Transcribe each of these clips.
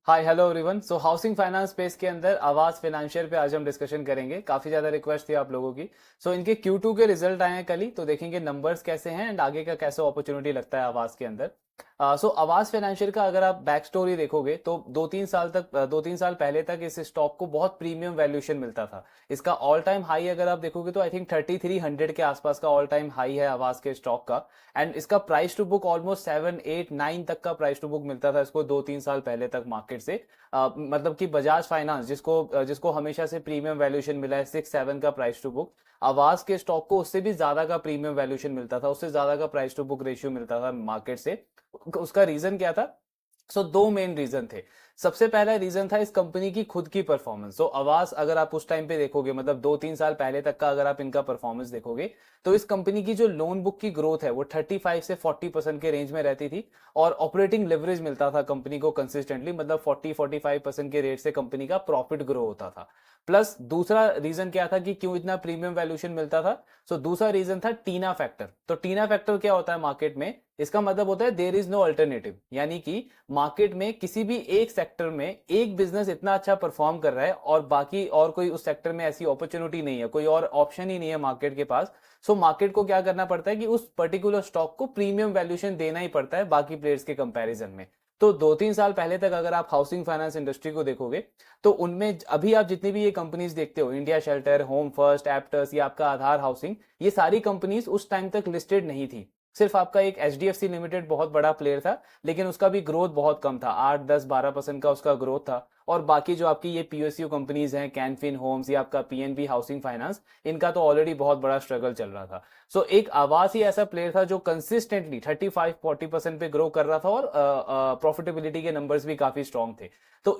हाय hello everyone. So housing finance space के अंदर आवास फाइनेंशियल पे आज हम डिस्कशन करेंगे। काफी ज्यादा रिक्वेस्ट थी आप लोगों की। इनके Q2 के रिजल्ट आए हैं कल ही, तो देखेंगे नंबर्स कैसे हैं एंड आगे का कैसे अपॉर्चुनिटी लगता है आवास के अंदर। आवास फाइनेंशियल का अगर आप बैक स्टोरी देखोगे तो 2-3 साल पहले तक इस स्टॉक को बहुत प्रीमियम वैल्यूएशन मिलता था। इसका ऑल टाइम हाई अगर आप देखोगे तो आई थिंक 3300 के आसपास का ऑल टाइम हाई है आवास के स्टॉक का। एंड इसका प्राइस टू बुक ऑलमोस्ट 7-8-9 तक का प्राइस टू बुक मिलता था इसको 2-3 साल पहले तक मार्केट से। मतलब कि बजाज फाइनेंस जिसको हमेशा से प्रीमियम वैल्यूएशन मिला है 6-7 का प्राइस टू बुक, आवास के स्टॉक को उससे भी ज्यादा का प्रीमियम वैल्यूएशन मिलता था, उससे ज्यादा का प्राइस टू बुक रेशियो मिलता था मार्केट से। उसका रीजन क्या था? दो मेन रीजन थे। सबसे पहला रीजन था इस कंपनी की खुद की परफॉर्मेंस। आवास अगर आप उस टाइम पे देखोगे, मतलब 2-3 साल पहले तक का अगर आप इनका परफॉर्मेंस देखोगे, तो इस कंपनी की जो लोन बुक की ग्रोथ है वो 35 से 40% के रेंज में रहती थी। और ऑपरेटिंग लेवरेज मिलता था कंपनी को कंसिस्टेंटली, मतलब 40-45% के रेट से कंपनी का प्रॉफिट ग्रो होता था। प्लस दूसरा रीजन क्या था कि क्यों इतना प्रीमियम वैल्यूएशन मिलता था? दूसरा रीजन था टीना फैक्टर। तो टीना फैक्टर क्या होता है मार्केट में? इसका मतलब होता है देयर इज नो अल्टरनेटिव, यानी कि मार्केट में किसी भी एक सेक्टर में एक बिजनेस इतना अच्छा परफॉर्म कर रहा है और बाकी और कोई उस सेक्टर में ऐसी अपॉर्चुनिटी नहीं है, कोई और ऑप्शन ही नहीं है मार्केट के पास। मार्केट को क्या करना पड़ता है कि उस पर्टिकुलर स्टॉक को प्रीमियम वैल्यूएशन देना ही पड़ता है बाकी प्लेयर्स के कंपैरिजन में। 2-3 साल पहले तक अगर आप हाउसिंग फाइनेंस इंडस्ट्री को देखोगे तो उनमें अभी आप जितनी भी ये कंपनीज देखते हो, India shelter, home first, Aptus या आपका आधार हाउसिंग, ये सारी कंपनीज उस टाइम तक लिस्टेड नहीं थी। सिर्फ आपका एक HDFC लिमिटेड बहुत बड़ा प्लेयर था, लेकिन उसका भी ग्रोथ बहुत कम था, 8-10-12% का उसका ग्रोथ था। और बाकी जो आपकी ये PSU कंपनीज हैं, कैनफिन होम्स या आपका PNB हाउसिंग फाइनेंस, इनका तो ऑलरेडी बहुत बड़ा स्ट्रगल चल रहा था। एक आवास ही ऐसा प्लेयर था जो कंसिस्टेंटली 35-40% पे ग्रो कर रहा था और प्रॉफिटेबिलिटी के नंबर्स भी काफी स्ट्रॉन्ग थे।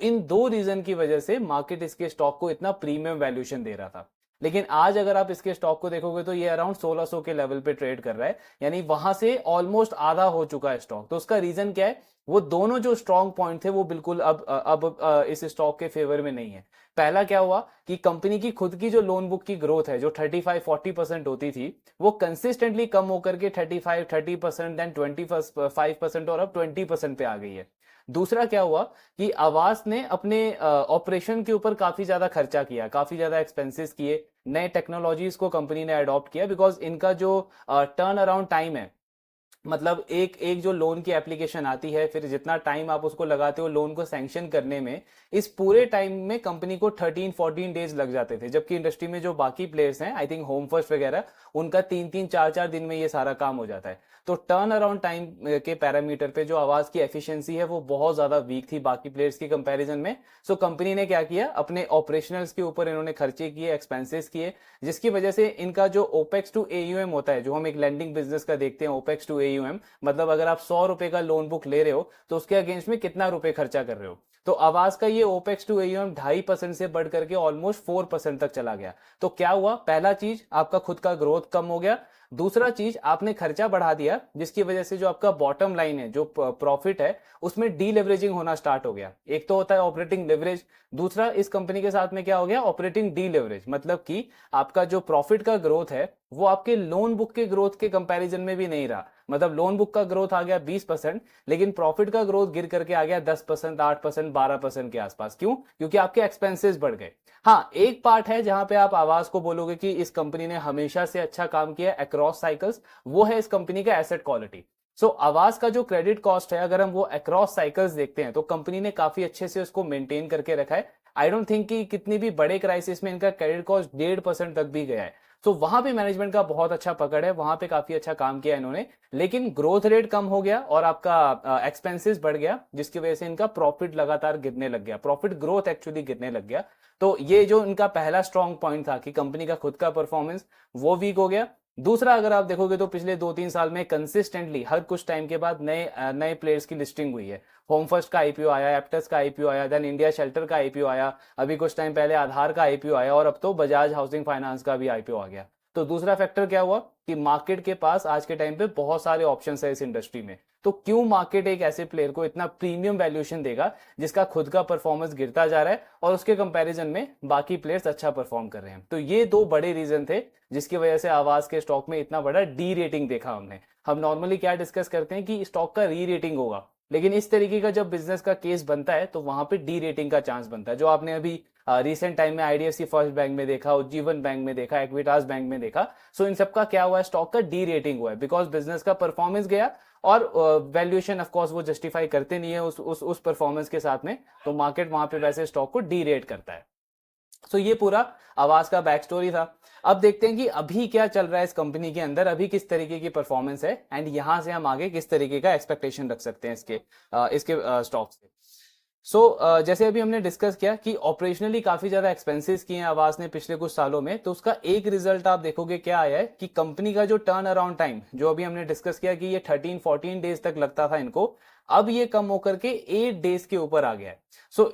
इन दो रीजन की वजह से मार्केट इसके स्टॉक को इतना प्रीमियम वैल्यूएशन दे रहा था। लेकिन आज अगर आप इसके स्टॉक को देखोगे तो ये अराउंड 1600 के लेवल पे ट्रेड कर रहा है, यानी वहां से ऑलमोस्ट आधा हो चुका है स्टॉक। उसका रीजन क्या है? वो दोनों जो स्ट्रॉन्ग पॉइंट थे वो बिल्कुल अब इस स्टॉक के फेवर में नहीं है। पहला क्या हुआ कि कंपनी की खुद की जो लोन बुक की ग्रोथ है जो 35-40% होती थी, वो कंसिस्टेंटली कम होकर के 35-30%, देन 25% और अब 20% पे आ गई है। दूसरा क्या हुआ कि आवास ने अपने ऑपरेशन के ऊपर काफी ज्यादा खर्चा किया, काफी ज्यादा एक्सपेंसेस किए, नए टेक्नोलॉजीज को कंपनी ने अडॉप्ट किया, बिकॉज इनका जो टर्न अराउंड टाइम है, मतलब एक एक जो लोन की एप्लीकेशन आती है, फिर जितना टाइम आप उसको लगाते हो लोन को सैंक्शन करने में, इस पूरे टाइम में कंपनी को 13-14 डेज लग जाते थे। जबकि इंडस्ट्री में जो बाकी प्लेयर्स हैं, आई थिंक होम फर्स्ट वगैरह, उनका 3-3 4-4 दिन में ये सारा काम हो जाता है। टर्न अराउंड टाइम के पैरामीटर पे जो आवाज की एफिशिएंसी है वो बहुत ज्यादा वीक थी बाकी प्लेयर्स के कंपैरिजन में। कंपनी ने क्या किया, अपने ऑपरेशनल्स के ऊपर इन्होंने खर्चे किए, एक्सपेंसेस किए, जिसकी वजह से इनका जो ओपेक्स टू AUM होता है, जो हम एक लेंडिंग बिजनेस का देखते हैं, ओपेक्स टू AUM, मतलब अगर आप 100 रुपए का लोन बुक ले रहे हो तो उसके अगेंस्ट में कितना रुपए खर्चा कर रहे हो। आवाज का ये ओपेक्स टू AUM 2.5% से बढ़ करके ऑलमोस्ट 4% तक चला गया। क्या हुआ? पहला चीज, आपका खुद का ग्रोथ कम हो गया। दूसरा चीज, आपने खर्चा बढ़ा दिया, जिसकी वजह से जो आपका बॉटम लाइन है, जो प्रॉफिट है, उसमें डी लेवरेजिंग होना स्टार्ट हो गया। एक तो होता है ऑपरेटिंग लेवरेज, दूसरा इस कंपनी के साथ में क्या हो गया, ऑपरेटिंग डी लेवरेज, मतलब कि आपका जो प्रॉफिट का ग्रोथ है वो आपके लोन बुक के ग्रोथ के कंपैरिजन में भी नहीं रहा। मतलब लोन बुक का ग्रोथ आ गया 20%, लेकिन प्रॉफिट का ग्रोथ गिर करके आ गया 10%, 8%, 12% के आसपास। क्यों? क्योंकि आपके एक्सपेंसेस बढ़ गए। हाँ, एक पार्ट है जहां पे आप आवाज को बोलोगे कि इस कंपनी ने हमेशा से अच्छा काम किया अक्रॉस साइकिल्स, वो है इस कंपनी का एसेट क्वालिटी। आवाज का जो क्रेडिट कॉस्ट है, अगर हम वो अक्रॉस साइकिल्स देखते हैं तो कंपनी ने काफी अच्छे से उसको मेंटेन करके रखा है। आई डोंट थिंक कि कितनी भी बड़े क्राइसिस में इनका क्रेडिट कॉस्ट 1.5% तक भी गया है। वहां पे मैनेजमेंट का बहुत अच्छा पकड़ है, वहां पे काफी अच्छा काम किया इन्होंने। लेकिन ग्रोथ रेट कम हो गया और आपका एक्सपेंसेस बढ़ गया, जिसकी वजह से इनका प्रॉफिट लगातार गिरने लग गया, प्रॉफिट ग्रोथ एक्चुअली गिरने लग गया। ये जो इनका पहला स्ट्रॉन्ग पॉइंट था कि कंपनी का खुद का परफॉर्मेंस, वो वीक हो गया। दूसरा, अगर आप देखोगे तो पिछले 2-3 साल में कंसिस्टेंटली हर कुछ टाइम के बाद नए नए प्लेयर्स की लिस्टिंग हुई है। होम फर्स्ट का IPO आया, एप्टस का IPO आया, देन इंडिया शेल्टर का IPO आया, अभी कुछ टाइम पहले आधार का IPO आया, और अब तो बजाज हाउसिंग फाइनेंस का भी IPO आ गया। दूसरा फैक्टर क्या हुआ कि मार्केट के पास आज के टाइम पे बहुत सारे ऑप्शंस है इस इंडस्ट्री में। क्यों मार्केट एक ऐसे प्लेयर को इतना प्रीमियम वैल्यूएशन देगा जिसका खुद का परफॉर्मेंस गिरता जा रहा है और उसके कंपैरिजन में बाकी प्लेयर्स अच्छा परफॉर्म कर रहे हैं? ये दो बड़े रीजन थे जिसकी वजह से आवाज के स्टॉक में इतना बड़ा डी रेटिंग देखा हमने। हम नॉर्मली क्या डिस्कस करते हैं कि स्टॉक का री रेटिंग होगा, लेकिन इस तरीके का जब बिजनेस का केस बनता है तो वहां पे डी रेटिंग का चांस बनता है, जो आपने अभी रिसेंट टाइम में आईडीएफसी फर्स्ट बैंक में देखा, उज्जीवन बैंक में देखा, इक्विटास बैंक में देखा। सो इन सबका क्या हुआ है, स्टॉक का डी रेटिंग हुआ है, बिकॉज बिजनेस का परफॉर्मेंस गया और वैल्यूएशन ऑफ कोर्स वो जस्टिफाई करते नहीं है उस परफॉर्मेंस के साथ में, तो मार्केट वहां पे वैसे स्टॉक को डी रेट करता है। सो ये पूरा आवाज का बैक स्टोरी था। अब देखते हैं कि अभी क्या चल रहा है इस कंपनी के अंदर, अभी किस तरीके की परफॉर्मेंस है एंड यहां से हम आगे किस तरीके का एक्सपेक्टेशन रख सकते हैं इसके स्टॉक से। जैसे अभी हमने डिस्कस किया कि ऑपरेशनली काफी ज्यादा एक्सपेंसेस किए हैं आवाज ने पिछले कुछ सालों में, तो उसका एक रिजल्ट आप देखोगे क्या आया है कि कंपनी का जो टर्न अराउंड टाइम, जो अभी हमने डिस्कस किया कि ये 13-14 डेज तक लगता था इनको, अब ये कम होकर के 8 डेज के ऊपर आ गया है।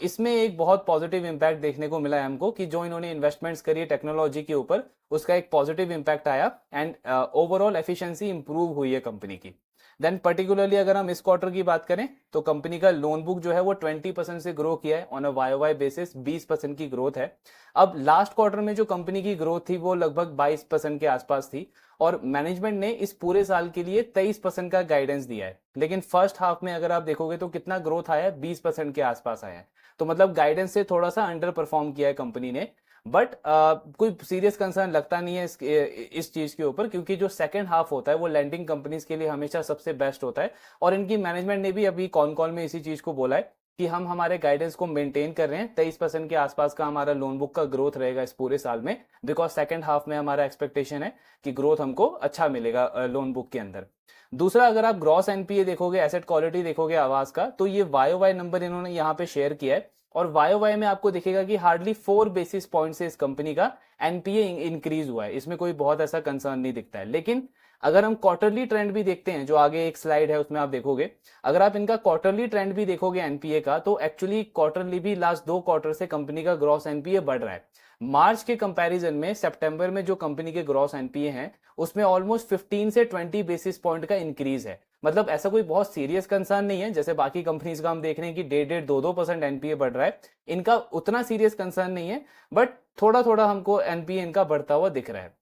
इसमें एक बहुत पॉजिटिव इंपैक्ट देखने को मिला है हमको कि जो इन्होंने इन्वेस्टमेंट्स करी है टेक्नोलॉजी के ऊपर, उसका एक पॉजिटिव इंपैक्ट आया एंड ओवरऑल एफिशिएंसी इंप्रूव हुई है कंपनी की। देन पर्टिकुलरली अगर हम इस क्वार्टर की बात करें तो कंपनी का लोन बुक जो है वो 20% से ग्रो किया है ऑन अ वाई बेसिस, 20% की ग्रोथ है। अब लास्ट क्वार्टर में जो कंपनी की ग्रोथ थी वो लगभग 22% के आसपास थी और मैनेजमेंट ने इस पूरे साल के लिए 23% का गाइडेंस दिया है, लेकिन फर्स्ट हाफ में अगर आप देखोगे तो कितना ग्रोथ आया है, 20% के आसपास आया है। तो मतलब गाइडेंस से थोड़ा सा अंडर परफॉर्म किया है कंपनी ने, बट कोई सीरियस कंसर्न लगता नहीं है इस चीज के ऊपर, क्योंकि जो सेकंड हाफ होता है वो लैंडिंग कंपनीज के लिए हमेशा सबसे बेस्ट होता है और इनकी मैनेजमेंट ने भी अभी कॉन कॉल में इसी चीज को बोला है कि हम हमारे गाइडेंस को मेंटेन कर रहे हैं, 23% के आसपास का हमारा लोन बुक का ग्रोथ रहेगा इस पूरे साल में, बिकॉज सेकंड हाफ में हमारा एक्सपेक्टेशन है कि ग्रोथ हमको अच्छा मिलेगा लोन बुक के अंदर। दूसरा, अगर आप ग्रॉस एनपीए देखोगे, एसेट क्वालिटी देखोगे आवाज का, तो ये वाई नंबर इन्होंने यहाँ पे शेयर किया है और वाई में आपको दिखेगा कि हार्डली 4 बेसिस पॉइंट से इस कंपनी का एनपीए इंक्रीज हुआ है, इसमें कोई बहुत ऐसा कंसर्न नहीं दिखता है। लेकिन अगर हम क्वार्टरली ट्रेंड भी देखते हैं, जो आगे एक स्लाइड है उसमें आप देखोगे, अगर आप इनका क्वार्टरली ट्रेंड भी देखोगे एनपीए का, तो एक्चुअली क्वार्टरली भी लास्ट 2 क्वार्टर से कंपनी का ग्रॉस एनपीए बढ़ रहा है। मार्च के कंपैरिजन में सितंबर में जो कंपनी के ग्रॉस एनपीए हैं उसमें ऑलमोस्ट 15 से 20 बेसिस पॉइंट का इंक्रीज है। मतलब ऐसा कोई बहुत सीरियस कंसर्न नहीं है, जैसे बाकी कंपनीज का हम देख रहे हैं कि 1.5-2% एनपीए बढ़ रहा है, इनका उतना सीरियस कंसर्न नहीं है, बट थोड़ा थोड़ा हमको एनपीए इनका बढ़ता हुआ दिख रहा है।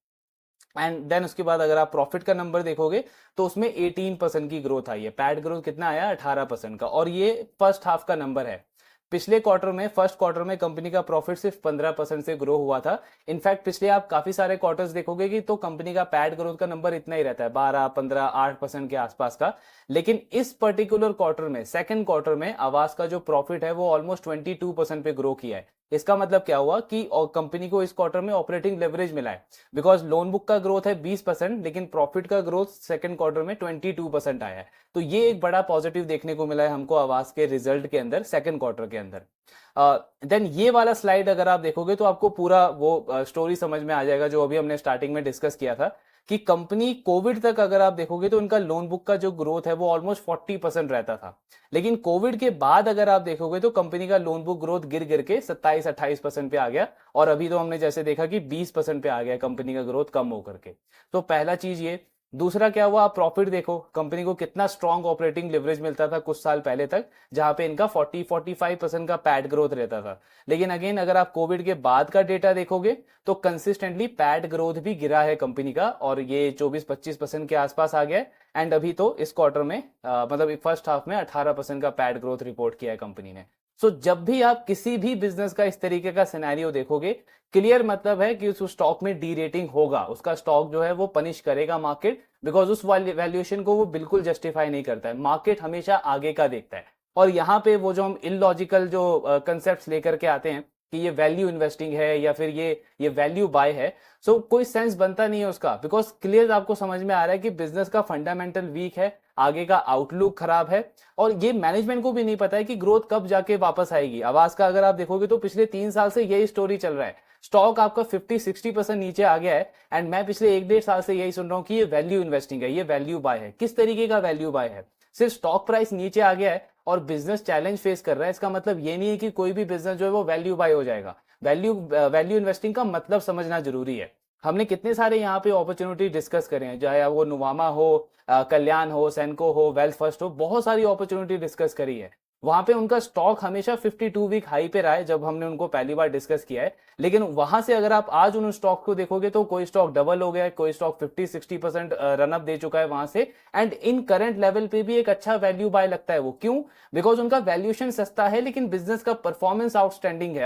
एंड देन उसके बाद अगर आप प्रॉफिट का नंबर देखोगे तो उसमें 18% की ग्रोथ आई है, पैट ग्रोथ कितना आया, 18% का, और ये फर्स्ट हाफ का नंबर है। पिछले क्वार्टर में, फर्स्ट क्वार्टर में कंपनी का प्रॉफिट सिर्फ 15% से ग्रो हुआ था। इनफैक्ट पिछले आप काफी सारे क्वार्टर्स देखोगे कि तो कंपनी का पैट ग्रोथ का नंबर इतना ही रहता है, 12, 15, 8% के आसपास का। लेकिन इस पर्टिकुलर क्वार्टर में, सेकंड क्वार्टर में, आवास का जो प्रॉफिट है वो ऑलमोस्ट 22% पे ग्रो किया है। इसका मतलब क्या हुआ कि कंपनी को इस क्वार्टर में ऑपरेटिंग लेवरेज मिला है, बिकॉज लोन बुक का ग्रोथ है 20%, लेकिन प्रॉफिट का ग्रोथ सेकंड क्वार्टर में 22% आया है। तो ये एक बड़ा पॉजिटिव देखने को मिला है हमको आवास के रिजल्ट के अंदर सेकंड क्वार्टर के अंदर। देन ये वाला स्लाइड अगर आप देखोगे तो आपको पूरा वो स्टोरी समझ में आ जाएगा जो अभी हमने स्टार्टिंग में डिस्कस किया था कि कंपनी कोविड तक अगर आप देखोगे तो उनका लोन बुक का जो ग्रोथ है वो ऑलमोस्ट 40% रहता था, लेकिन कोविड के बाद अगर आप देखोगे तो कंपनी का लोन बुक ग्रोथ गिर गिर के 27-28% पे आ गया और अभी तो हमने जैसे देखा कि 20% पे आ गया कंपनी का ग्रोथ कम होकर के। तो पहला चीज ये। दूसरा क्या हुआ, आप प्रॉफिट देखो, कंपनी को कितना स्ट्रॉन्ग ऑपरेटिंग लिवरेज मिलता था कुछ साल पहले तक, जहां पे इनका 40-45% का पैट ग्रोथ रहता था। लेकिन अगेन अगर आप कोविड के बाद का डेटा देखोगे तो कंसिस्टेंटली पैट ग्रोथ भी गिरा है कंपनी का और ये 24-25% के आसपास आ गया है। एंड अभी तो इस क्वार्टर में मतलब फर्स्ट हाफ में 18% का पैट ग्रोथ रिपोर्ट किया है कंपनी ने। जब भी आप किसी भी बिजनेस का इस तरीके का सिनेरियो देखोगे, क्लियर मतलब है कि उस स्टॉक में डी रेटिंग होगा, उसका स्टॉक जो है वो पनिश करेगा मार्केट, बिकॉज उस वैल्यूएशन को वो बिल्कुल जस्टिफाई नहीं करता है। मार्केट हमेशा आगे का देखता है और यहाँ पे वो जो हम इलॉजिकल जो कंसेप्ट लेकर के आते हैं कि ये वैल्यू इन्वेस्टिंग है या फिर ये वैल्यू बाय है, कोई सेंस बनता नहीं है उसका, बिकॉज क्लियर आपको समझ में आ रहा है कि बिजनेस का फंडामेंटल वीक है, आगे का आउटलुक खराब है और ये मैनेजमेंट को भी नहीं पता है कि ग्रोथ कब जाके वापस आएगी। आवास का अगर आप देखोगे तो पिछले 3 साल से यही स्टोरी चल रहा है, स्टॉक आपका 50-60% नीचे आ गया है एंड मैं पिछले 1-1.5 साल से यही सुन रहा हूं कि ये वैल्यू इन्वेस्टिंग है, ये वैल्यू बाय है। किस तरीके का वैल्यू बाय है? सिर्फ स्टॉक प्राइस नीचे आ गया है और बिजनेस चैलेंज फेस कर रहा है, इसका मतलब ये नहीं है कि कोई भी बिजनेस जो है वो वैल्यू बाय हो जाएगा। वैल्यू इन्वेस्टिंग का मतलब समझना जरूरी है। हमने कितने सारे यहाँ पे अपॉर्चुनिटी डिस्कस करे हैं, चाहे वो नुवामा हो, कल्याण हो, सेनको हो, वेल्थ फर्स्ट हो, बहुत सारी अपॉर्चुनिटी डिस्कस करी है। वहां पे उनका स्टॉक हमेशा 52 वीक हाई पे रहा है जब हमने उनको पहली बार डिस्कस किया है, लेकिन वहां से अगर आप आज उन स्टॉक को देखोगे तो कोई स्टॉक डबल हो गया है, कोई स्टॉक 50-60% रनअप दे चुका है वहां से, एंड इन करंट लेवल पे भी एक अच्छा वैल्यू बाय लगता है वो। क्यों? बिकॉज उनका वैल्यूएशन सस्ता है लेकिन बिजनेस का परफॉर्मेंस आउटस्टैंडिंग है,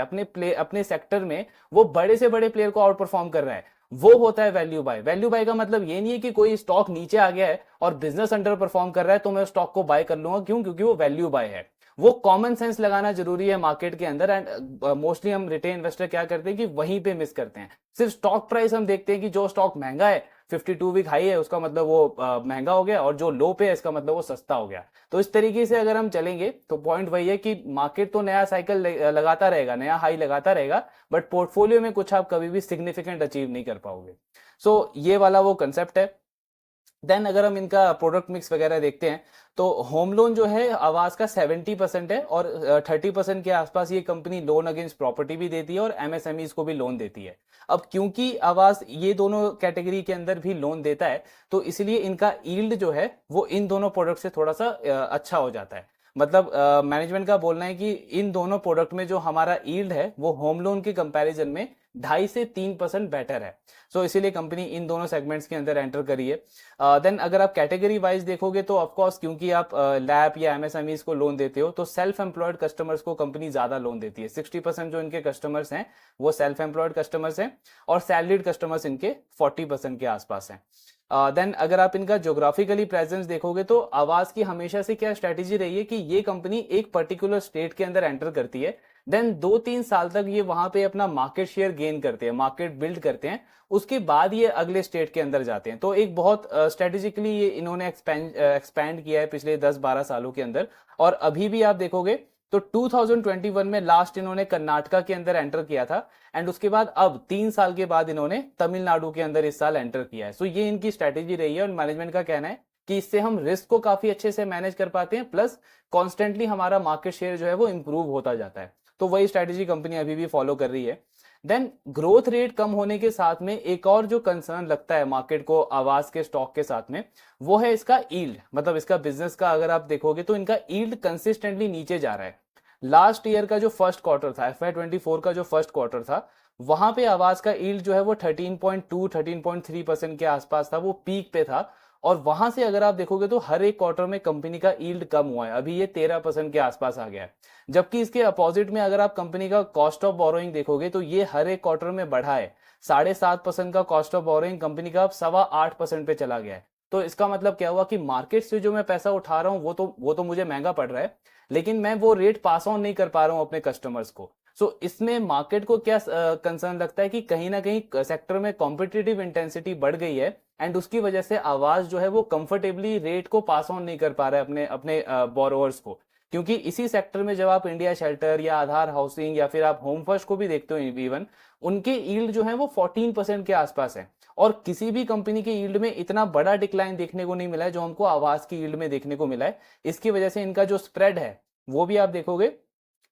अपने सेक्टर में वो बड़े से बड़े प्लेयर को आउट परफॉर्म कर रहा है, वो होता है वैल्यू बाय। वैल्यू बाय का मतलब ये नहीं है कि कोई स्टॉक नीचे आ गया है और बिजनेस अंडर परफॉर्म कर रहा है तो मैं स्टॉक को बाय कर लूंगा। क्यों? क्योंकि वो वैल्यू बाय है। वो कॉमन सेंस लगाना जरूरी है मार्केट के अंदर, एंड मोस्टली हम रिटेल इन्वेस्टर क्या करते हैं कि वहीं पे मिस करते हैं। सिर्फ स्टॉक प्राइस हम देखते हैं कि जो स्टॉक महंगा है, 52 वीक हाई है, उसका मतलब वो महंगा हो गया, और जो लो पे है इसका मतलब वो सस्ता हो गया। तो इस तरीके से अगर हम चलेंगे तो पॉइंट वही है कि मार्केट तो नया साइकिल लगाता रहेगा, नया हाई लगाता रहेगा, बट पोर्टफोलियो में कुछ आप कभी भी सिग्निफिकेंट अचीव नहीं कर पाओगे। सो ये वाला वो कंसेप्ट है। देन अगर हम इनका प्रोडक्ट मिक्स वगैरह देखते हैं तो होम लोन जो है आवास का 70% है, और 30% के आसपास ये कंपनी लोन अगेंस्ट प्रॉपर्टी भी देती है और एमएसएमईज को भी लोन देती है। अब क्योंकि आवास ये दोनों कैटेगरी के अंदर भी लोन देता है तो इसलिए इनका यील्ड जो है वो इन दोनों प्रोडक्ट से थोड़ा सा अच्छा हो जाता है। मतलब मैनेजमेंट का बोलना है कि इन दोनों प्रोडक्ट में जो हमारा यील्ड है वो होम लोन के कंपैरिजन में 2.5 से 3% बेटर है। सो इसीलिए कंपनी इन दोनों सेगमेंट्स के अंदर एंटर करी है। देन अगर आप कैटेगरी वाइज देखोगे तो ऑफकोर्स क्योंकि आप लैब या एमएसएमईज को लोन देते हो तो सेल्फ एम्प्लॉयड कस्टमर्स को कंपनी ज्यादा लोन देती है। 60% जो इनके कस्टमर्स हैं वो सेल्फ एम्प्लॉयड कस्टमर्स हैं, और सैलरीड कस्टमर्स इनके 40% के आसपास हैं। देन अगर आप इनका ज्योग्राफिकली प्रेजेंस देखोगे तो आवास की हमेशा से क्या स्ट्रेटेजी रही है कि ये कंपनी एक पर्टिकुलर स्टेट के अंदर एंटर करती है, देन 2-3 साल तक ये वहां पे अपना मार्केट शेयर गेन करते हैं, मार्केट बिल्ड करते हैं, उसके बाद ये अगले स्टेट के अंदर जाते हैं। तो एक बहुत स्ट्रेटेजिकली ये इन्होंने एक्सपैंड किया है पिछले 10-12 सालों के अंदर। और अभी भी आप देखोगे तो 2021 में लास्ट इन्होंने कर्नाटका के अंदर एंटर किया था, एंड उसके बाद अब 3 साल के बाद इन्होंने तमिलनाडु के अंदर इस साल एंटर किया है। सो ये इनकी स्ट्रेटेजी रही है, और मैनेजमेंट का कहना है कि इससे हम रिस्क को काफी अच्छे से मैनेज कर पाते हैं, प्लस कॉन्स्टेंटली हमारा मार्केट शेयर जो है वो इंप्रूव होता जाता है। तो वही स्ट्रेटेजी कंपनी अभी भी फॉलो कर रही है। देन ग्रोथ रेट कम होने के साथ में एक और जो कंसर्न लगता है मार्केट को आवास के स्टॉक के साथ में, वो है इसका यील्ड। मतलब इसका बिजनेस का अगर आप देखोगे तो इनका यील्ड कंसिस्टेंटली नीचे जा रहा है। लास्ट ईयर का जो फर्स्ट क्वार्टर था, FY24 का जो फर्स्ट क्वार्टर था, वहां पे आवास का यील्ड जो है वो 13.2-13.3% के आसपास था, वो पीक पे था। और वहां से अगर आप देखोगे तो हर एक क्वार्टर में कंपनी का यील्ड कम हुआ है, अभी ये 13% के आसपास आ गया है। जबकि इसके अपोजिट में अगर आप कंपनी का कॉस्ट ऑफ बोरोइंग देखोगे तो ये हर एक क्वार्टर में बढ़ा है। 7.5% का कॉस्ट ऑफ बोरोइंग कंपनी का अब 8.25% पे चला गया है। तो इसका मतलब क्या हुआ कि मार्केट से जो मैं पैसा उठा रहा हूं वो तो मुझे महंगा पड़ रहा है, लेकिन मैं वो रेट पास ऑन नहीं कर पा रहा हूं अपने कस्टमर्स को। सो इसमें मार्केट को क्या कंसर्न लगता है कि कहीं ना कहीं सेक्टर में कॉम्पिटिटिव इंटेंसिटी बढ़ गई है, एंड उसकी वजह से आवाज जो है वो कंफर्टेबली रेट को पास ऑन नहीं कर पा रहा है अपने अपने बोरोवर्स को। क्योंकि इसी सेक्टर में जब आप इंडिया शेल्टर या आधार हाउसिंग या फिर आप होम फर्स्ट को भी देखते हो, इवन उनके यील्ड जो है वो 14% के आसपास है, और किसी भी कंपनी के यील्ड में इतना बड़ा डिक्लाइन देखने को नहीं मिला है जो हमको आवास की यील्ड में देखने को मिला है। इसकी वजह से इनका जो स्प्रेड है वो भी आप देखोगे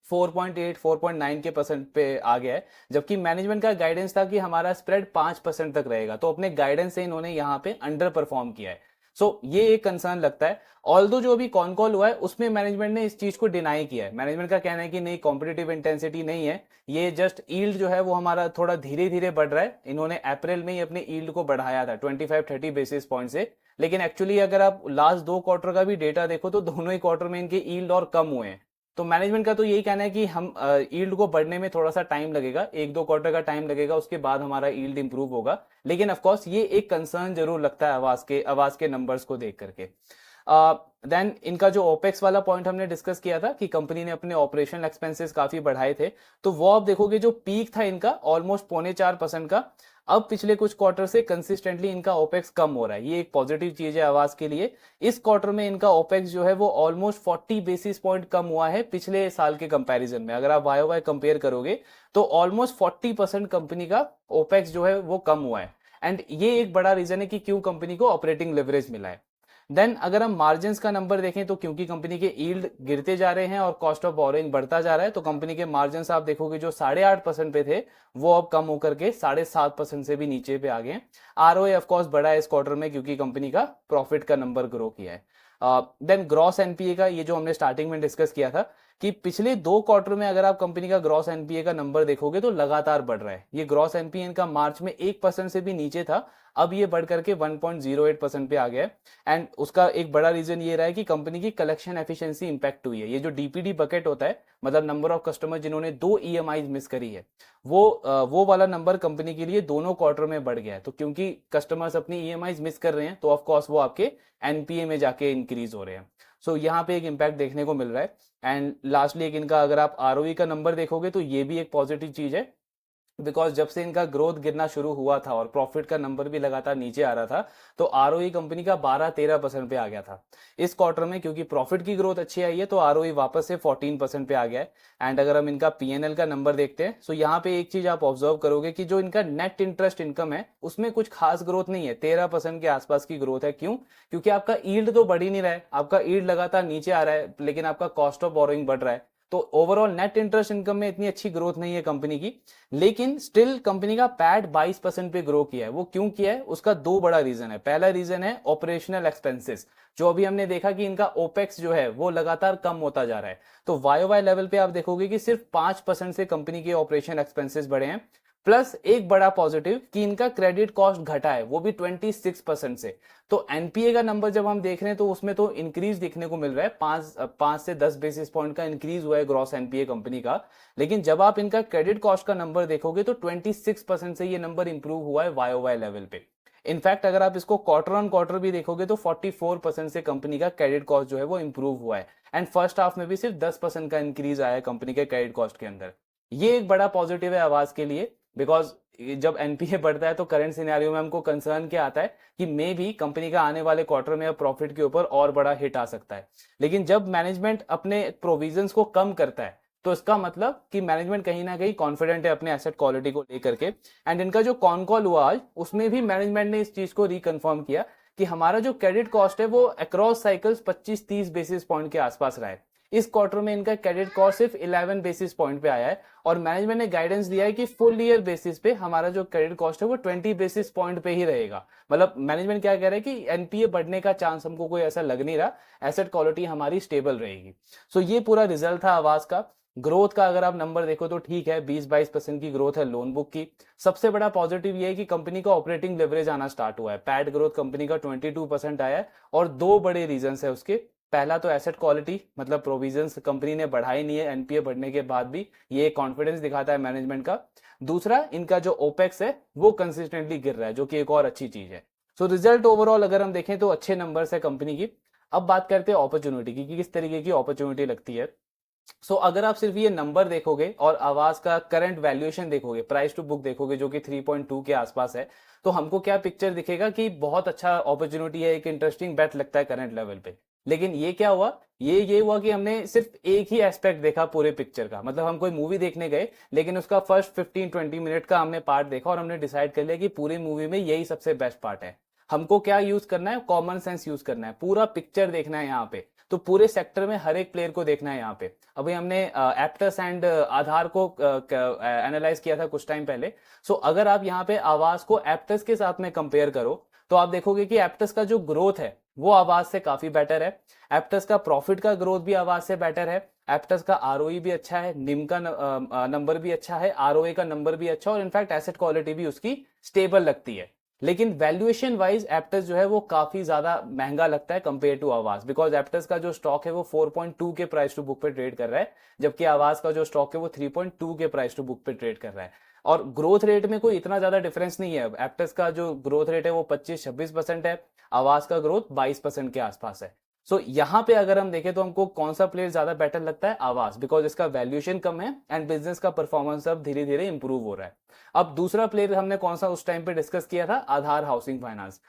4.8 4.9 के परसेंट पे आ गया है, जबकि मैनेजमेंट का गाइडेंस था कि हमारा स्प्रेड 5% तक रहेगा। तो अपने गाइडेंस से इन्होंने यहाँ पे अंडर परफॉर्म किया है। सो ये एक कंसर्न लगता है। ऑल्दो जो अभी कॉन कॉल हुआ है उसमें मैनेजमेंट ने इस चीज को डिनाई किया है। मैनेजमेंट का कहना है कि नहीं, कॉम्पिटिटिव इंटेंसिटी नहीं है, ये जस्ट यील्ड जो है वो हमारा थोड़ा धीरे धीरे बढ़ रहा है। इन्होंने अप्रैल में ही अपने यील्ड को बढ़ाया था 25-30 बेसिस पॉइंट से, लेकिन एक्चुअली अगर आप लास्ट 2 क्वार्टर का भी डेटा देखो तो दोनों ही क्वार्टर में इनके यील्ड और कम हुए हैं। तो मैनेजमेंट का तो यही कहना है कि हम यील्ड को बढ़ने में थोड़ा सा टाइम लगेगा, 1-2 क्वार्टर का टाइम लगेगा, उसके बाद हमारा यील्ड इंप्रूव होगा। लेकिन ऑफ कोर्स ये एक कंसर्न जरूर लगता है आवास के नंबर्स को देख करके। देन इनका जो ओपेक्स वाला पॉइंट हमने डिस्कस किया था कि कंपनी ने अपने ऑपरेशनल एक्सपेंसेस काफी बढ़ाए थे, तो वो आप देखोगे जो पीक था इनका ऑलमोस्ट 3.25% का, अब पिछले कुछ क्वार्टर से कंसिस्टेंटली इनका ओपेक्स कम हो रहा है। ये एक पॉजिटिव चीज है आवास के लिए। इस क्वार्टर में इनका ओपेक्स जो है वो ऑलमोस्ट 40 बेसिस पॉइंट कम हुआ है पिछले साल के कंपैरिजन में। अगर आप वाई वाई कंपेयर करोगे तो ऑलमोस्ट 40% कंपनी का ओपेक्स जो है वो कम हुआ है, एंड ये एक बड़ा रीजन है कि क्यों कंपनी को ऑपरेटिंग लेवरेज मिला है। देन अगर हम मार्जिन का नंबर देखें तो क्योंकि कंपनी के यील्ड गिरते जा रहे हैं और कॉस्ट ऑफ बोरोइंग बढ़ता जा रहा है, तो कंपनी के मार्जिन आप देखोगे जो 8.5% पे थे वो अब कम होकर के 7.5% से भी नीचे पे आ गए। आरओए ऑफ कोर्स बढ़ा है इस क्वार्टर में क्योंकि कंपनी का प्रॉफिट का नंबर ग्रो किया है। देन ग्रॉस एनपीए का, ये जो हमने स्टार्टिंग में डिस्कस किया था कि पिछले 2 क्वार्टर में अगर आप कंपनी का ग्रॉस एनपीए का नंबर देखोगे तो लगातार बढ़ रहा है। ये ग्रॉस एनपीए इनका मार्च में 1% से भी नीचे था, अब ये बढ़ करके 1.08% पे आ गया है। एंड उसका एक बड़ा रीजन ये रहा है कि कंपनी की कलेक्शन एफिशिएंसी इंपैक्ट हुई है। ये जो डीपीडी बकेट होता है, मतलब नंबर ऑफ कस्टमर जिन्होंने 2 ईएमआई मिस करी है, वो वाला नंबर कंपनी के लिए दोनों क्वार्टर में बढ़ गया है। तो क्योंकि कस्टमर्स अपनी ईएमआई मिस कर रहे हैं तो ऑफ कोर्स वो आपके एनपीए में जाके इंक्रीज हो रहे हैं। सो यहाँ पे एक इम्पैक्ट देखने को मिल रहा है। एंड लास्टली एक इनका अगर आप आरओई का नंबर देखोगे तो ये भी एक पॉजिटिव चीज है, बिकॉज जब से इनका ग्रोथ गिरना शुरू हुआ था और प्रॉफिट का नंबर भी लगातार नीचे आ रहा था, तो आरओई कंपनी का 12-13% पे आ गया था। इस क्वार्टर में क्योंकि प्रॉफिट की ग्रोथ अच्छी आई है तो आरओई वापस से 14% पे आ गया है। एंड अगर हम इनका पीएनएल का नंबर देखते हैं तो यहाँ पे एक चीज आप ऑब्जर्व करोगे कि जो इनका नेट इंटरेस्ट इनकम है उसमें कुछ खास ग्रोथ नहीं है, 13% के आसपास की ग्रोथ है। क्यों? क्योंकि आपका ईल्ड तो बढ़ ही नहीं रहा है, आपका ईल्ड लगातार नीचे आ रहा है, लेकिन आपका कॉस्ट ऑफ बोरोइंग बढ़ रहा है। तो ओवरऑल नेट इंटरेस्ट इनकम में इतनी अच्छी ग्रोथ नहीं है कंपनी की, लेकिन स्टिल कंपनी का पैट 22% पे ग्रो किया है। वो क्यों किया है? उसका 2 बड़ा रीजन है। पहला रीजन है ऑपरेशनल एक्सपेंसेस, जो अभी हमने देखा कि इनका ओपेक्स जो है वो लगातार कम होता जा रहा है। तो वाई वाई लेवल पे आप देखोगे कि सिर्फ 5% से कंपनी के ऑपरेशन एक्सपेंसेस बढ़े हैं। प्लस एक बड़ा पॉजिटिव कि इनका क्रेडिट कॉस्ट घटा है, वो भी 26% से। तो एनपीए का नंबर जब हम देख रहे हैं तो उसमें तो इंक्रीज देखने को मिल रहा है, 5 से 10 बेसिस पॉइंट का इंक्रीज हुआ है ग्रॉस एनपीए कंपनी का। लेकिन जब आप इनका क्रेडिट कॉस्ट का नंबर देखोगे तो 26% से ये नंबर इंप्रूव हुआ है वाई लेवल पे। इनफैक्ट अगर आप इसको क्वार्टर ऑन क्वार्टर भी देखोगे तो 44% से कंपनी का क्रेडिट कॉस्ट जो है वो इंप्रूव हुआ है। एंड फर्स्ट हाफ में भी सिर्फ 10% का इंक्रीज आया है कंपनी के क्रेडिट कॉस्ट के अंदर। ये एक बड़ा पॉजिटिव है आवाज के लिए, बिकॉज जब एनपीए बढ़ता है तो करंट सिनेरियो में हमको कंसर्न क्या आता है कि मे भी कंपनी का आने वाले क्वार्टर में प्रॉफिट के ऊपर और बड़ा हिट आ सकता है। लेकिन जब मैनेजमेंट अपने प्रोविजंस को कम करता है तो इसका मतलब कि मैनेजमेंट कहीं ना कहीं कॉन्फिडेंट है अपने एसेट क्वालिटी को लेकर के। एंड इनका जो कॉन कॉल हुआ आज, उसमें भी मैनेजमेंट ने इस चीज को रिकन्फर्म किया कि हमारा जो क्रेडिट कॉस्ट है वो अक्रॉस साइकिल्स 25-30 बेसिस पॉइंट के आसपास रहा है। इस क्वार्टर में इनका क्रेडिट कॉस्ट सिर्फ 11 बेसिस पॉइंट पे आया है, और मैनेजमेंट ने गाइडेंस दिया है कि फुल ईयर बेसिस पे हमारा जो क्रेडिट कॉस्ट है वो 20 बेसिस पॉइंट पे ही रहेगा। मतलब मैनेजमेंट क्या कह रहा है कि एनपीए बढ़ने का चांस हमको कोई ऐसा लग नहीं रहा, एसेट क्वालिटी हमारी स्टेबल रहेगी। सो ये पूरा रिजल्ट था आवाज का। ग्रोथ का अगर आप नंबर देखो तो ठीक है, 20-22% की ग्रोथ है लोन बुक की। सबसे बड़ा पॉजिटिव ये है कि कंपनी का ऑपरेटिंग लेवरेज आना स्टार्ट हुआ है। पैट ग्रोथ कंपनी का 22% आया है, और 2 बड़े रीजन है उसके। पहला तो एसेट क्वालिटी, मतलब प्रोविजंस कंपनी ने बढ़ाई नहीं है एनपीए बढ़ने के बाद भी, ये कॉन्फिडेंस दिखाता है मैनेजमेंट का। दूसरा, इनका जो ओपेक्स है वो कंसिस्टेंटली गिर रहा है, जो कि एक और अच्छी चीज है। सो रिजल्ट ओवरऑल अगर हम देखें तो अच्छे नंबर्स है कंपनी की। अब बात करते हैं अपॉर्चुनिटी की कि किस तरीके की अपॉर्चुनिटी लगती है। अगर आप सिर्फ ये नंबर देखोगे और आवाज का करंट वैल्यूएशन देखोगे, प्राइस टू बुक देखोगे जो कि 3.2 के आसपास है, तो हमको क्या पिक्चर दिखेगा कि बहुत अच्छा अपॉर्चुनिटी है, एक इंटरेस्टिंग बेट लगता है करंट लेवल पे। लेकिन ये क्या हुआ, ये हुआ कि हमने सिर्फ एक ही एस्पेक्ट देखा पूरे पिक्चर का। मतलब हम कोई मूवी देखने गए, लेकिन उसका फर्स्ट 15-20 मिनट का हमने पार्ट देखा और हमने डिसाइड कर लिया कि पूरी मूवी में यही सबसे बेस्ट पार्ट है। हमको क्या यूज करना है? कॉमन सेंस यूज करना है, पूरा पिक्चर देखना है यहाँ पे। तो पूरे सेक्टर में हर एक प्लेयर को देखना है यहाँ पे। अभी हमने एप्टस एंड आधार को एनालाइज किया था कुछ टाइम पहले। अगर आप यहाँ पे आवाज को एप्टस के साथ में कंपेयर करो तो आप देखोगे कि एप्टस का जो ग्रोथ है वो आवाज से काफी बेटर है। एप्टस का प्रॉफिट का ग्रोथ भी आवाज से बेटर है। एप्टस का आरओई भी अच्छा है, निम का नंबर भी अच्छा है, आरओए का नंबर भी अच्छा, और इनफैक्ट एसेट क्वालिटी भी उसकी स्टेबल लगती है। लेकिन वैल्यूएशन वाइज एप्टस जो है वो काफी ज्यादा महंगा लगता है कंपेयर टू आवाज, बिकॉज एप्टस का जो स्टॉक है वो 4.2 के प्राइस टू बुक पे ट्रेड कर रहा है, जबकि आवाज का जो स्टॉक है वो 3.2 के प्राइस टू बुक पे ट्रेड कर रहा है। और ग्रोथ रेट में कोई इतना ज्यादा डिफरेंस नहीं है। एप्टस का जो ग्रोथ रेट है वो 25-26% है, आवाज का ग्रोथ 22% के आसपास है। यहाँ पे अगर हम देखें तो हमको कौन सा प्लेयर ज्यादा बेटर लगता है? आवाज, बिकॉज इसका वैल्यूएशन कम है एंड बिजनेस का परफॉर्मेंस अब धीरे धीरे इंप्रूव हो रहा है। अब दूसरा प्लेयर हमने कौन सा उस टाइम पे डिस्कस किया था? आधार हाउसिंग फाइनेंस।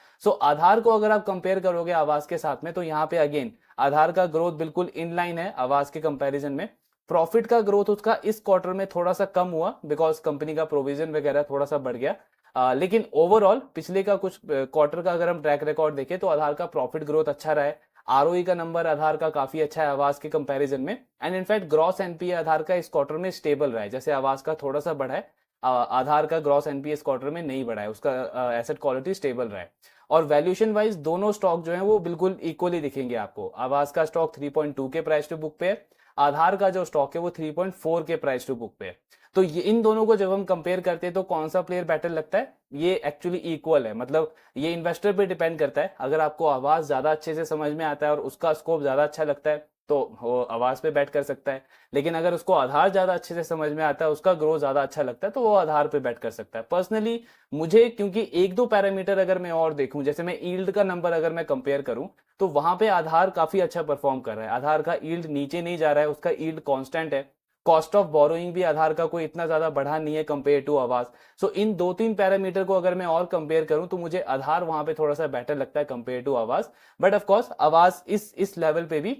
आधार को अगर आप कंपेयर करोगे आवाज के साथ में तो यहाँ पे अगेन आधार का ग्रोथ बिल्कुल इन लाइन है आवाज के कंपेरिजन में। प्रॉफिट का ग्रोथ उसका इस क्वार्टर में थोड़ा सा कम हुआ, बिकॉज कंपनी का प्रोविजन वगैरह थोड़ा सा बढ़ गया। लेकिन ओवरऑल पिछले का कुछ क्वार्टर का अगर हम ट्रैक रिकॉर्ड देखें तो आधार का प्रॉफिट ग्रोथ अच्छा रहा है। आरओई का नंबर आधार का काफी अच्छा है आवाज के कंपैरिजन में। एंड इनफैक्ट ग्रॉस एनपीए आधार का इस क्वार्टर में स्टेबल रहा है, जैसे आवाज का थोड़ा सा बढ़ा है, आधार का ग्रॉस एनपीए इस क्वार्टर में नहीं बढ़ा है, उसका एसेट क्वालिटी स्टेबल रहा है। और वैल्यूएशन वाइज दोनों स्टॉक जो है वो बिल्कुल इक्वली दिखेंगे आपको। आवास का स्टॉक 3.2 के प्राइस टू बुक पे है, आधार का जो स्टॉक है वो 3.4 के प्राइस टू बुक पे है। तो ये इन दोनों को जब हम कंपेयर करते हैं तो कौन सा प्लेयर बेटर लगता है, ये एक्चुअली इक्वल है। मतलब ये इन्वेस्टर पे डिपेंड करता है। अगर आपको आवाज ज्यादा अच्छे से समझ में आता है और उसका स्कोप ज्यादा अच्छा लगता है तो वो आवाज पे बैट कर सकता है। लेकिन अगर उसको आधार ज्यादा अच्छे से समझ में आता है, उसका ग्रोथ ज्यादा अच्छा लगता है, तो वो आधार पे बैट कर सकता है। पर्सनली मुझे, क्योंकि एक दो पैरामीटर अगर मैं और देखूं, जैसे मैं यील्ड का नंबर अगर मैं कंपेयर करूं तो वहां पे आधार काफी अच्छा परफॉर्म कर रहा है। आधार का यील्ड नीचे नहीं जा रहा है, उसका यील्ड कांस्टेंट है। कॉस्ट ऑफ बोरोइंग भी आधार का कोई इतना ज्यादा बढ़ा नहीं है कंपेयर टू आवास। सो इन दो तीन पैरामीटर को अगर मैं और कंपेयर करूं तो मुझे आधार वहां पे थोड़ा सा बेटर लगता है कंपेयर टू आवास। बट ऑफ कोर्स आवास इस लेवल पे भी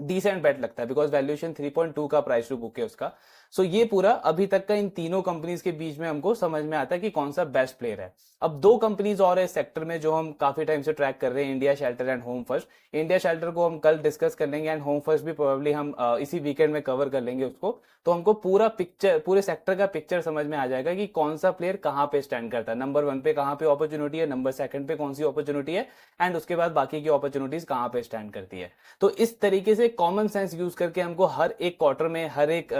डिसेंट बेट लगता है, बिकॉज वैल्यूएशन 3.2 का प्राइस टू बुक है उसका। सो ये पूरा अभी तक का इन तीनों कंपनीज के बीच में हमको समझ में आता है कि कौन सा बेस्ट प्लेयर है। अब दो कंपनीज और है इस सेक्टर में जो हम काफी टाइम से ट्रैक कर रहे हैं, India shelter and home first. India shelter को हम कल डिस्कस कर लेंगे एंड होम फर्स्ट भी प्रोबेबली हम इसी वीकेंड में कवर कर लेंगे उसको। तो हमको पूरा पिक्चर, पूरे सेक्टर का पिक्चर समझ में आ जाएगा कि कौन सा प्लेयर कहाँ पे स्टैंड करता है, नंबर 1 पे कहाँ पे अपॉर्चुनिटी है, नंबर 2 पे कौन सी अपॉर्चुनिटी है, एंड उसके बाद बाकी की अपॉर्चुनिटीज कहाँ पे स्टैंड करती है। तो इस तरीके से कॉमन सेंस यूज करके हमको हर एक क्वार्टर में हर एक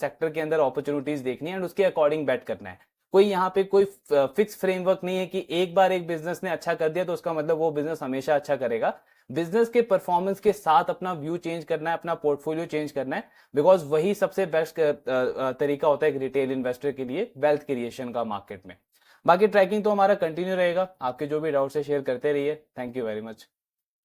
सेक्टर के अंदर अपॉर्चुनिटीज देखनी है एंड उसके अकॉर्डिंग बेट करना है। कोई यहाँ पे कोई फिक्स फ्रेमवर्क नहीं है कि एक बार एक बिजनेस ने अच्छा कर दिया तो उसका मतलब वो बिजनेस हमेशा अच्छा करेगा। बिजनेस के परफॉर्मेंस के साथ अपना व्यू चेंज करना है, अपना पोर्टफोलियो चेंज करना है, बिकॉज वही सबसे बेस्ट तरीका होता है एक रिटेल इन्वेस्टर के लिए वेल्थ क्रिएशन का मार्केट में। बाकी ट्रैकिंग तो हमारा कंटिन्यू रहेगा, आपके जो भी डाउट्स है शेयर करते रहिए। Thank you very much.